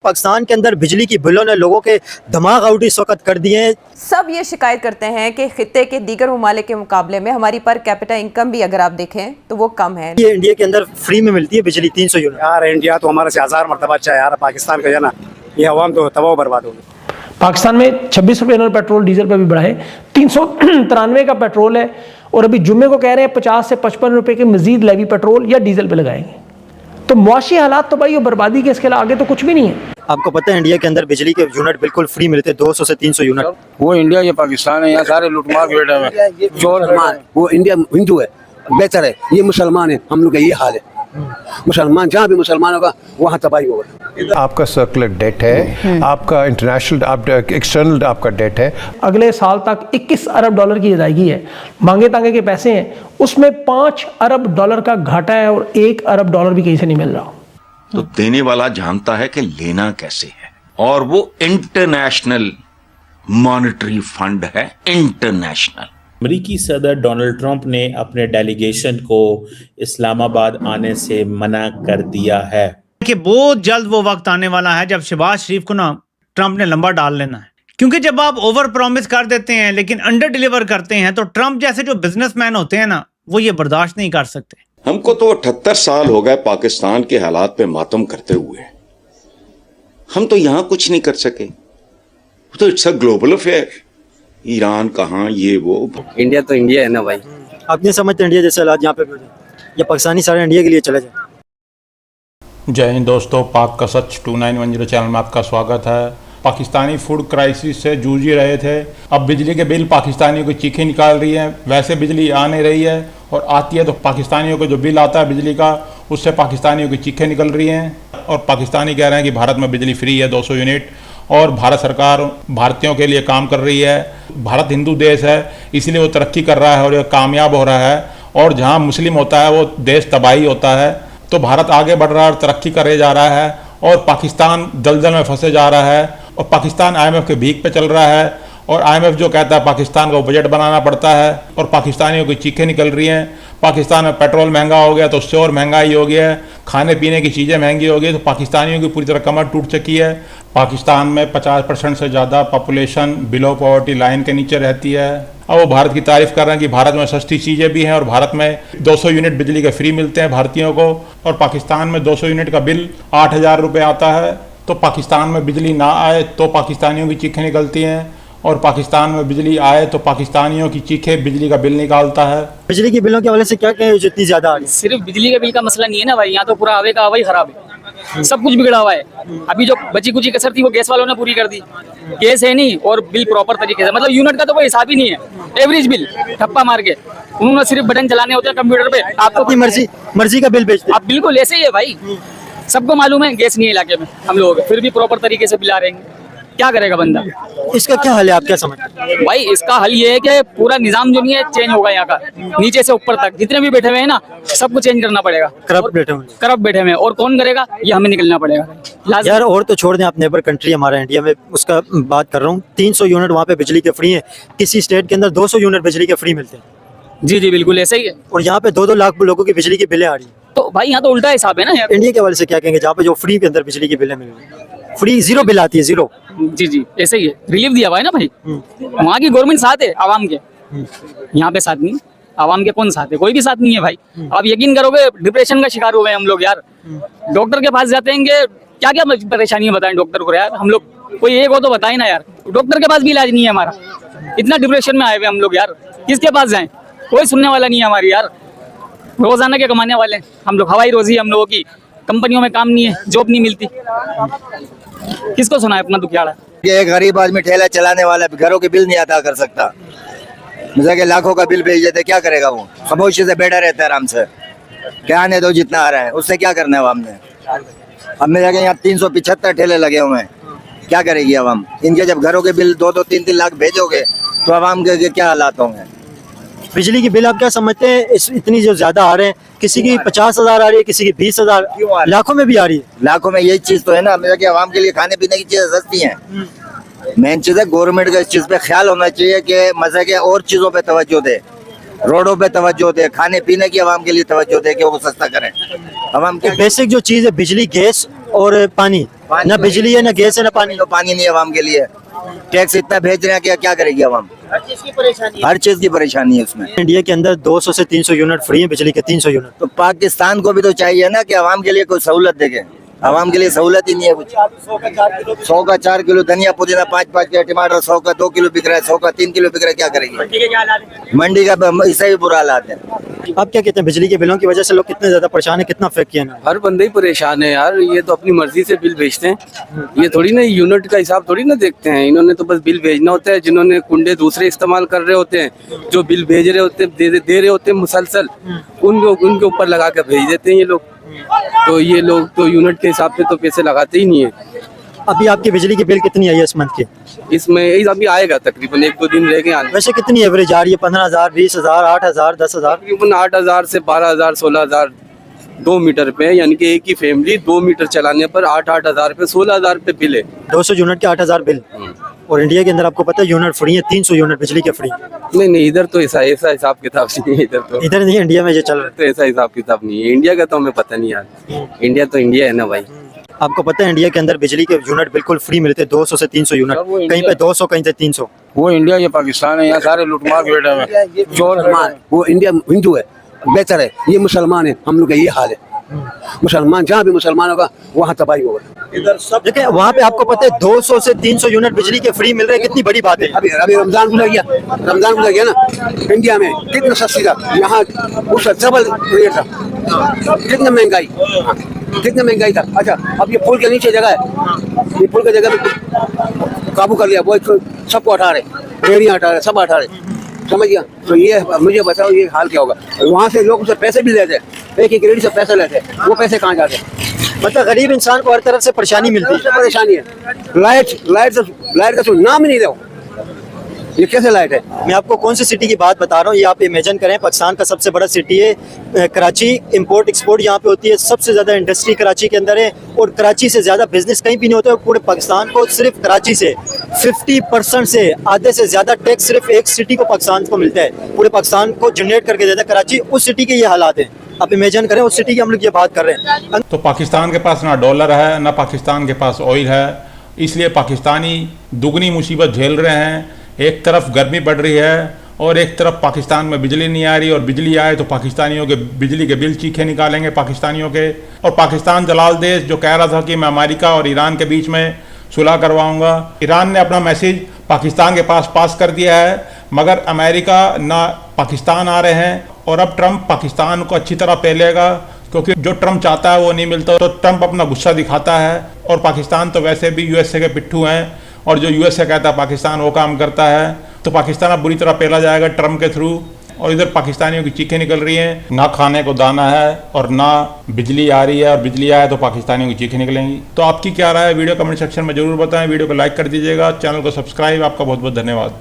पाकिस्तान के अंदर बिजली की बिलों ने लोगों के दिमाग आउट इस वक्त कर दिए हैं। सब ये शिकायत करते हैं कि खित्ते के दीगर ममालिक के मुकाबले में हमारी पर कैपिटा इनकम भी अगर आप देखें तो वो कम है। ये इंडिया के अंदर फ्री में मिलती है बिजली 300 यूनिट। यार इंडिया तो हमारे से 1000 मरतबा अच्छा है यार। पाकिस्तान का जो ना ये अवाम तो तबाह बर्बाद होगी। पाकिस्तान में 26 रुपये इन्होंने पेट्रोल डीजल पर भी बढ़ा है। 393 का पेट्रोल है और अभी जुम्मे को कह रहे हैं 50 से 55 रुपये के मजीद लेवी पेट्रोल या डीजल पे लगाएंगे। तो मुआशी हालात तो भाई वो बर्बादी के, इसके आगे तो कुछ भी नहीं है। आपको पता है इंडिया के अंदर बिजली के यूनिट बिल्कुल फ्री मिलते हैं, 200 से 300 यूनिट। वो इंडिया ये पाकिस्तान है, यहाँ सारे लूटमार बैठे हुए चोर। वो इंडिया हिंदू है, बेहतर है। ये मुसलमान है, हम लोग का ये हाल है। मुसलमान जहाँ भी मुसलमान होगा वहाँ तबाही होगा। आपका सर्कुलर डेट है, आपका इंटरनेशनल एक्सटर्नल आपका डेट है। अगले साल तक 21 अरब डॉलर की अदायगी है। मांगे तांगे के पैसे हैं, उसमें 5 अरब डॉलर का घाटा है और 1 अरब डॉलर भी कहीं से नहीं मिल रहा। तो देने वाला जानता है कि लेना कैसे है, और वो इंटरनेशनल मॉनेटरी फंड है, इंटरनेशनल। अमेरिकी सदर डोनाल्ड ट्रंप ने अपने डेलीगेशन को इस्लामाबाद आने से मना कर दिया है कि बहुत जल्द वो वक्त आने वाला है जब शहबाज शरीफ को ना ट्रंप ने लंबा डाल लेना है। क्योंकि जब आप ओवर प्रॉमिस कर देते हैं लेकिन अंडर डिलीवर करते हैं तो ट्रंप जैसे जो बिजनेसमैन होते हैं ना, वो ये बर्दाश्त नहीं कर सकते। हमको तो 78 साल हो गए पाकिस्तान के हालात पे मातम करते हुए। हम तो यहां कुछ नहीं कर सके। तो it's a global affair. Iran कहाँ, ये वो। इंडिया तो इंडिया है ना भाई। आप नहीं समझते इंडिया जैसे हालात यहाँ पे भी हो जाए, या पाकिस्तानी सारे इंडिया के लिए चले जाए। जय हिंद दोस्तों, पाक का सच 2910 चैनल में आपका स्वागत है। पाकिस्तानी फूड क्राइसिस से जूझ ही रहे थे। अब बिजली के बिल पाकिस्तानियों को चीखें निकाल रही हैं। वैसे बिजली आ नहीं रही है और आती है तो पाकिस्तानियों को जो बिल आता है बिजली का, उससे पाकिस्तानियों की चीखें निकल रही हैं। और पाकिस्तानी कह रहे हैं कि भारत में बिजली फ्री है 200 यूनिट, और भारत सरकार भारतीयों के लिए काम कर रही है। भारत हिंदू देश है, इसीलिए वो तरक्की कर रहा है और ये कामयाब हो रहा है। और जहाँ मुस्लिम होता है वो देश तबाही होता है। तो भारत आगे बढ़ रहा है और तरक्की करे जा रहा है, और पाकिस्तान दलदल में फंसे जा रहा है। और पाकिस्तान IMF के भीख पे चल रहा है, और IMF जो कहता है पाकिस्तान को बजट बनाना पड़ता है, और पाकिस्तानियों की चीखें निकल रही हैं। पाकिस्तान में पेट्रोल महंगा हो गया तो उससे और महंगाई हो गया है, खाने पीने की चीज़ें महंगी हो गई, तो पाकिस्तानियों की पूरी तरह कमर टूट चुकी है। पाकिस्तान में 50% से ज़्यादा पॉपुलेशन बिलो पॉवर्टी लाइन के नीचे रहती है। अब वो भारत की तारीफ कर रहे हैं कि भारत में सस्ती चीज़ें भी हैं और भारत में 200 यूनिट बिजली के फ्री मिलते हैं भारतीयों को, और पाकिस्तान में 200 यूनिट का बिल 8000 रुपये आता है। तो पाकिस्तान में बिजली ना आए तो पाकिस्तानियों की चीखें निकलती हैं, और पाकिस्तान में बिजली आए तो पाकिस्तानियों की चीखें बिजली का बिल निकालता है। बिजली के बिलों के हवाले से क्या कहें जो इतनी ज्यादा आ रही है? सिर्फ बिजली के बिल का मसला नहीं है ना भाई, यहाँ तो पूरा हवा का हवा ही खराब है। सब कुछ बिगड़ा हुआ है। अभी जो बची कुची कसर थी वो गैस वालों ने पूरी कर दी। गैस है नहीं और बिल प्रॉपर तरीके से, मतलब यूनिट का तो कोई हिसाब ही नहीं है। एवरेज बिल ठप्पा मार के उन्होंने सिर्फ बटन चलाने होते हैं कंप्यूटर पे। आपको अपनी मर्जी का बिल भेजते आप बिल्कुल ऐसे ही है भाई। सबको मालूम है गैस नहीं है इलाके में हम लोग, फिर भी प्रॉपर तरीके से बिला रहे हैं। क्या करेगा बंदा? इसका क्या हल है, आप क्या समझते हैं? भाई इसका हल ये है कि पूरा निजाम जो नहीं है चेंज होगा। यहाँ का नीचे से ऊपर तक जितने भी बैठे हुए हैं ना, सबको चेंज करना पड़ेगा। करप्ट बैठे हुए, और कौन करेगा ये हमें निकलना पड़ेगा यार। और तो छोड़ दें, आप नेबर कंट्री हमारा इंडिया में उसका बात कर रहा हूँ। 300 यूनिट वहाँ पे बिजली के फ्री है। किसी स्टेट के अंदर 200 यूनिट बिजली के फ्री मिलते हैं। जी जी बिल्कुल ऐसे ही है। और यहाँ पे 2-2 लाख लोगों की बिजली की बिलें आ रही है। तो भाई यहाँ तो उल्टा हिसाब है ना यार। इंडिया के हवाले से क्या कहेंगे जहाँ पे जो फ्री के अंदर बिजली की बिलें मिल रही है? फ्री जीरो बिल आती है, जीरो। जी जी ऐसे ही है। रिलीफ दिया हुआ है ना भाई। वहाँ की गवर्नमेंट साथ है आवाम के, यहाँ पे साथ नहीं। आवाम के कौन साथ है? कोई भी साथ नहीं है भाई। आप यकीन करोगे डिप्रेशन का शिकार हुए हम लोग यार। डॉक्टर के पास जाते हैं, क्या क्या परेशानियां बताएं डॉक्टर को यार। हम लोग कोई एक हो तो बताए ना यार। डॉक्टर के पास भी इलाज नहीं है हमारा। इतना डिप्रेशन में आए हुए हम लोग यार, किसके पास जाएं? कोई सुनने वाला नहीं है हमारी यार। रोजाना के कमाने वाले हम लोग, हवाई रोजी हम लोगों की। कंपनियों में काम नहीं है, जॉब नहीं मिलती। किसको सुनाए अपना दुखियाड़ा? एक गरीब आदमी ठेला चलाने वाला घरों के बिल नहीं अदा कर सकता। मुझे के लाखों का बिल भेज देते, क्या करेगा वो? खामोशी से बैठा रहता है आराम से। क्या आने दो जितना आ रहा है, उससे क्या करना है आवाम ने? अब मेरे यहाँ 375 ठेले लगे हुए हैं, क्या करेगी आवाम? इनके जब घरों के बिल 2-2, 3-3 लाख भेजोगे तो आवाम के क्या हालात होंगे? बिजली की बिल आप क्या समझते हैं? इतनी जो ज्यादा आ रहे हैं, किसी की 50,000 आ रही है, किसी की 20,000, लाखों में भी आ रही है। लाखों में यही चीज तो है ना, मेरे आवाम के लिए खाने पीने की चीजें सस्ती हैं। मेन चीज है गवर्नमेंट का इस चीज पे ख्याल होना चाहिए कि मजे के और चीजों पे तवज्जो दे, रोडों पे तवज्जो दे, खाने पीने की आवाम के लिए तवज्जो दे कि वो सस्ता करें। आवाम की बेसिक जो चीज है बिजली, गैस और पानी, ना बिजली है, ना गैस है, ना पानी। तो पानी नहीं है आवाम के लिए। टैक्स इतना भेज रहे हैं कि क्या करेगी आवाम? हर चीज की परेशानी है उसमें। इंडिया के अंदर 200 से 300 यूनिट फ्री है बिजली के, 300 यूनिट। तो पाकिस्तान को भी तो चाहिए ना कि आवाम के लिए कोई सहूलत देखे। आवाम के लिए सहूलत ही नहीं है कुछ। 100 का 4 किलो धनिया पुदीना, 5 के टमाटर, 100 का 2 किलो बिक रहा है, 100 का 3 किलो बिक रहा है, क्या करेगी? मंडी का इससे भी बुरा हालात है। आप क्या कहते हैं, बिजली के बिलों की वजह से लोग कितने ज्यादा परेशान है, कितना अफेक्ट किया ना? हर बंदे ही परेशान है यार, ये तो अपनी मर्जी से बिल भेजते हैं, ये थोड़ी ना यूनिट का हिसाब थोड़ी ना देखते हैं। इन्होंने तो बस बिल भेजना होता है। जिन्होंने कुंडे दूसरे इस्तेमाल कर रहे होते हैं, जो बिल भेज रहे होते हैं, दे रहे होते हैं मुसलसल, उनके ऊपर लगा कर भेज देते हैं ये लोग। तो ये लोग तो यूनिट के हिसाब से तो पैसे लगाते ही नहीं है। अभी आपकी बिजली की बिल कितनी आई है इस मंथ की? इसमें अभी आएगा तकरीबन 1-2 दिन रह गए आने। वैसे कितनी एवरेज आ रही है? 15,000, 20,000, 8,000, 10,000? तकरीबन 8,000 से 12,000, 16,000 2 मीटर पे, यानी कि एक ही फैमिली 2 मीटर चलाने पर 8,000 पे 16,000 पे बिल है। 200 यूनिट के 8,000 बिल। और इंडिया के अंदर आपको पता है यूनिट फ्री है, 300 यूनिट बिजली के फ्री। नहीं, इधर तो ऐसा हिसाब किताब नहीं है। इधर नहीं, इंडिया में ये चल रहा है। तो ऐसा हिसाब किताब नहीं है। इंडिया का तो हमें पता नहीं यार। इंडिया तो इंडिया है ना भाई। आपको पता है इंडिया के अंदर बिजली के यूनिट बिल्कुल फ्री मिलते हैं, 200 से 300 यूनिट, कहीं पे 200, कहीं पे 300। वो इंडिया, ये पाकिस्तान है, यहाँ सारे लूटमार के बैठे हुए चोर। वो इंडिया हिंदू है, बेहतर है। ये मुसलमान है, हम लोग का ये हाल है। मुसलमान जहाँ भी मुसलमान होगा वहाँ तबाही होगा। इधर सब देखिए, वहाँ पे आपको पता है 200 से 300 यूनिट बिजली के फ्री मिल रहे हैं, कितनी बड़ी बात है। अभी रमजान गुजर गया ना, इंडिया में कितना सस्ती था, यहाँ उसका डबल रेट था। कितना महंगाई था। अच्छा, अब ये पुल के नीचे जगह है, ये पुल की जगह में काबू कर लिया, वो सबको हटा रहे, रेहड़ियाँ हटा रहे, सब हटा रहे, समझ गया? तो ये मुझे बताओ ये हाल क्या होगा? वहाँ से लोग उससे पैसे भी लेते हैं, एक रेहड़ी से पैसे लेते हैं, वो पैसे कहाँ जाते हैं? मतलब गरीब इंसान को हर तरफ से परेशानी मिलती है। परेशानी है। लाइट का तो नाम ही नहीं दो, ये कैसे लाइट है? मैं आपको कौन सी सिटी की बात बता रहा हूँ, ये आप इमेजिन करें, पाकिस्तान का सबसे बड़ा सिटी है कराची, इंपोर्ट एक्सपोर्ट यहाँ पे होती है, सबसे ज़्यादा इंडस्ट्री कराची के अंदर है, और कराची से ज़्यादा बिजनेस कहीं भी नहीं होता है। पूरे पाकिस्तान को सिर्फ कराची से 50% से आधे से ज़्यादा टैक्स सिर्फ एक सिटी को पाकिस्तान को मिलता है, पूरे पाकिस्तान को जनरेट करके देता है कराची। उस सिटी के ये हालात हैं, आप इमेजिन करें, उस सिटी की हम लोग ये बात कर रहे हैं। तो पाकिस्तान के पास ना डॉलर है, ना पाकिस्तान के पास ऑयल है, इसलिए पाकिस्तानी दुगनी मुसीबत झेल रहे हैं। एक तरफ गर्मी बढ़ रही है और एक तरफ पाकिस्तान में बिजली नहीं आ रही, और बिजली आए तो पाकिस्तानियों के बिजली के बिल चीखे निकालेंगे पाकिस्तानियों के। और पाकिस्तान दलाल देश जो कह रहा था कि मैं अमेरिका और ईरान के बीच में सुलह करवाऊंगा, ईरान ने अपना मैसेज पाकिस्तान के पास कर दिया है, मगर अमेरिका ना पाकिस्तान आ रहे हैं। और अब ट्रंप पाकिस्तान को अच्छी तरह पेलेगा, क्योंकि जो ट्रंप चाहता है वो नहीं मिलता, तो ट्रंप अपना गुस्सा दिखाता है। और पाकिस्तान तो वैसे भी यूएसए के पिट्ठू हैं, और जो यूएसए कहता है पाकिस्तान वो काम करता है। तो पाकिस्तान अब बुरी तरह पेला जाएगा ट्रंप के थ्रू। और इधर पाकिस्तानियों की चीखें निकल रही हैं, ना खाने को दाना है और ना बिजली आ रही है, और बिजली आए तो पाकिस्तानियों की चीखें निकलेंगी। तो आपकी क्या राय है, वीडियो कमेंट सेक्शन में जरूर बताएं। वीडियो को लाइक कर दीजिएगा, चैनल को सब्सक्राइब। आपका बहुत बहुत धन्यवाद।